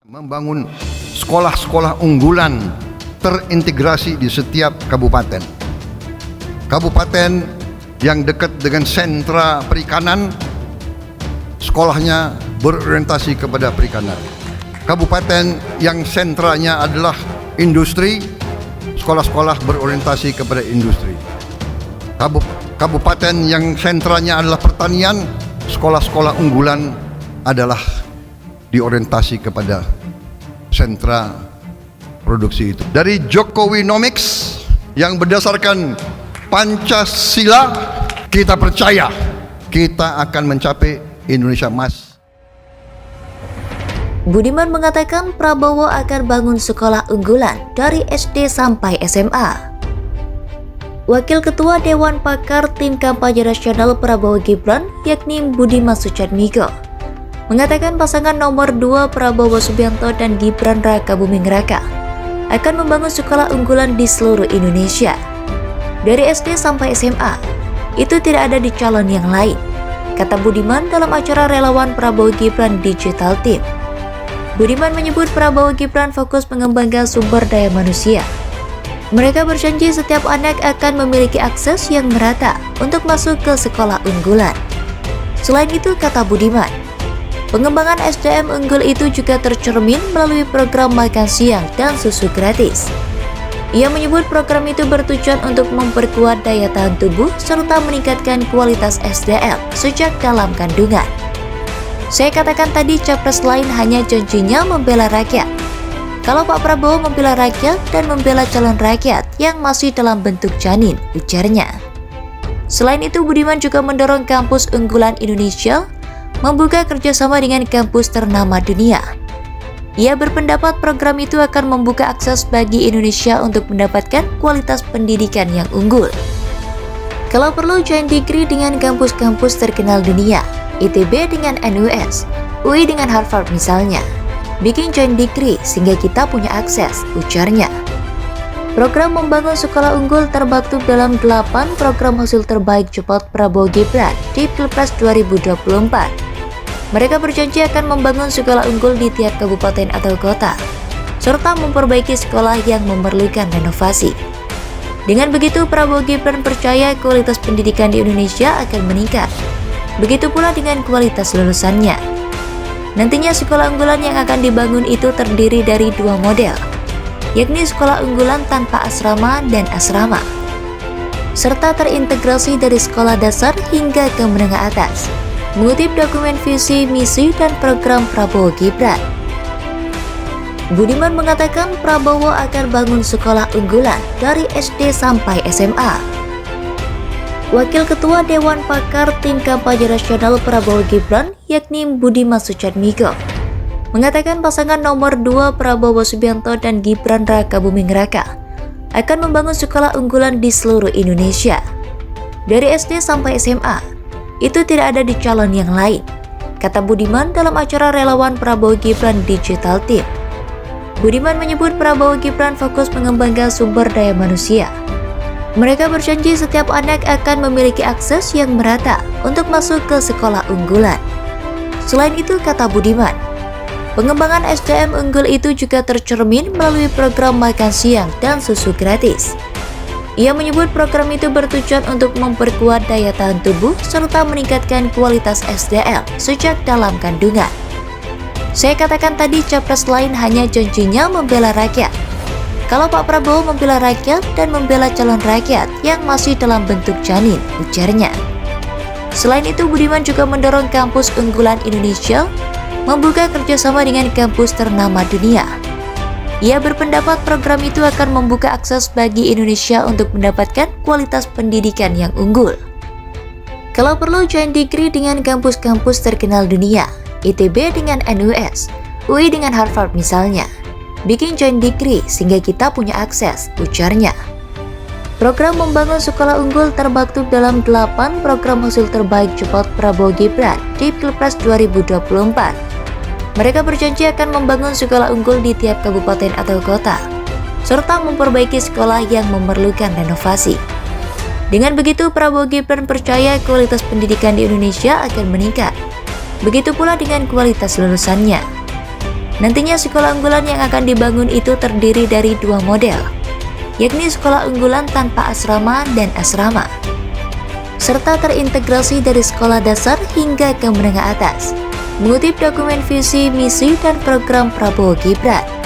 Membangun sekolah-sekolah unggulan terintegrasi di setiap kabupaten. Kabupaten yang dekat dengan sentra perikanan, sekolahnya berorientasi kepada perikanan. Kabupaten yang sentranya adalah industri, sekolah-sekolah berorientasi kepada industri. Kabupaten yang sentranya adalah pertanian, sekolah-sekolah unggulan adalah diorientasi kepada sentra produksi itu. Dari Jokowinomics yang berdasarkan Pancasila, kita percaya kita akan mencapai Indonesia Emas. Budiman mengatakan Prabowo akan bangun sekolah unggulan dari SD sampai SMA. Wakil Ketua Dewan Pakar Tim Kampanye Nasional Prabowo Gibran, yakni Budiman Sujatmiko, mengatakan pasangan nomor 2 Prabowo Subianto dan Gibran Rakabuming Raka akan membangun sekolah unggulan di seluruh Indonesia. Dari SD sampai SMA, itu tidak ada di calon yang lain, kata Budiman dalam acara relawan Prabowo Gibran Digital Team. Budiman menyebut Prabowo Gibran fokus mengembangkan sumber daya manusia. Mereka berjanji setiap anak akan memiliki akses yang merata untuk masuk ke sekolah unggulan. Selain itu, kata Budiman, pengembangan SDM unggul itu juga tercermin melalui program makan siang dan susu gratis. Ia menyebut program itu bertujuan untuk memperkuat daya tahan tubuh serta meningkatkan kualitas SDM sejak dalam kandungan. Saya katakan tadi, capres lain hanya janjinya membela rakyat. Kalau Pak Prabowo membela rakyat dan membela calon rakyat yang masih dalam bentuk janin, ujarnya. Selain itu, Budiman juga mendorong kampus unggulan Indonesia membuka kerjasama dengan kampus ternama dunia. Ia berpendapat program itu akan membuka akses bagi Indonesia untuk mendapatkan kualitas pendidikan yang unggul. Kalau perlu, join degree dengan kampus-kampus terkenal dunia, ITB dengan NUS, UI dengan Harvard misalnya. Bikin join degree sehingga kita punya akses, ujarnya. Program membangun sekolah unggul termaktub dalam 8 program hasil terbaik cepat Prabowo Gibran di Pilpres 2024. Mereka berjanji akan membangun sekolah unggul di tiap kabupaten atau kota, serta memperbaiki sekolah yang memerlukan renovasi. Dengan begitu, Prabowo Gibran percaya kualitas pendidikan di Indonesia akan meningkat. Begitu pula dengan kualitas lulusannya. Nantinya sekolah unggulan yang akan dibangun itu terdiri dari 2 model, yakni sekolah unggulan tanpa asrama dan asrama, serta terintegrasi dari sekolah dasar hingga ke menengah atas, mengutip dokumen visi, misi, dan program Prabowo Gibran. Budiman mengatakan Prabowo akan bangun sekolah unggulan dari SD sampai SMA. Wakil Ketua Dewan Pakar Tim Kampanye Nasional Prabowo Gibran, yakni Budiman Sujatmiko, mengatakan pasangan nomor 2 Prabowo Subianto dan Gibran Rakabuming Raka akan membangun sekolah unggulan di seluruh Indonesia. Dari SD sampai SMA, itu tidak ada di calon yang lain, kata Budiman dalam acara relawan Prabowo Gibran Digital Team. Budiman menyebut Prabowo Gibran fokus mengembangkan sumber daya manusia. Mereka berjanji setiap anak akan memiliki akses yang merata untuk masuk ke sekolah unggulan. Selain itu, kata Budiman, pengembangan SDM unggul itu juga tercermin melalui program makan siang dan susu gratis. Ia menyebut program itu bertujuan untuk memperkuat daya tahan tubuh serta meningkatkan kualitas SDM sejak dalam kandungan. Saya katakan tadi, capres lain hanya janjinya membela rakyat. Kalau Pak Prabowo membela rakyat dan membela calon rakyat yang masih dalam bentuk janin, ujarnya. Selain itu, Budiman juga mendorong kampus unggulan Indonesia membuka kerjasama dengan kampus ternama dunia. Ia berpendapat program itu akan membuka akses bagi Indonesia untuk mendapatkan kualitas pendidikan yang unggul. Kalau perlu, join degree dengan kampus-kampus terkenal dunia, ITB dengan NUS, UI dengan Harvard misalnya. Bikin join degree sehingga kita punya akses, ujarnya. Program membangun sekolah unggul termaktub dalam 8 program hasil terbaik cepat Prabowo Gibran di Pilpres 2024. Mereka berjanji akan membangun sekolah unggul di tiap kabupaten atau kota, serta memperbaiki sekolah yang memerlukan renovasi. Dengan begitu, Prabowo Gibran percaya kualitas pendidikan di Indonesia akan meningkat. Begitu pula dengan kualitas lulusannya. Nantinya sekolah unggulan yang akan dibangun itu terdiri dari dua model, yakni sekolah unggulan tanpa asrama dan asrama, serta terintegrasi dari sekolah dasar hingga ke menengah atas, mengutip dokumen visi, misi, dan program Prabowo Gibran.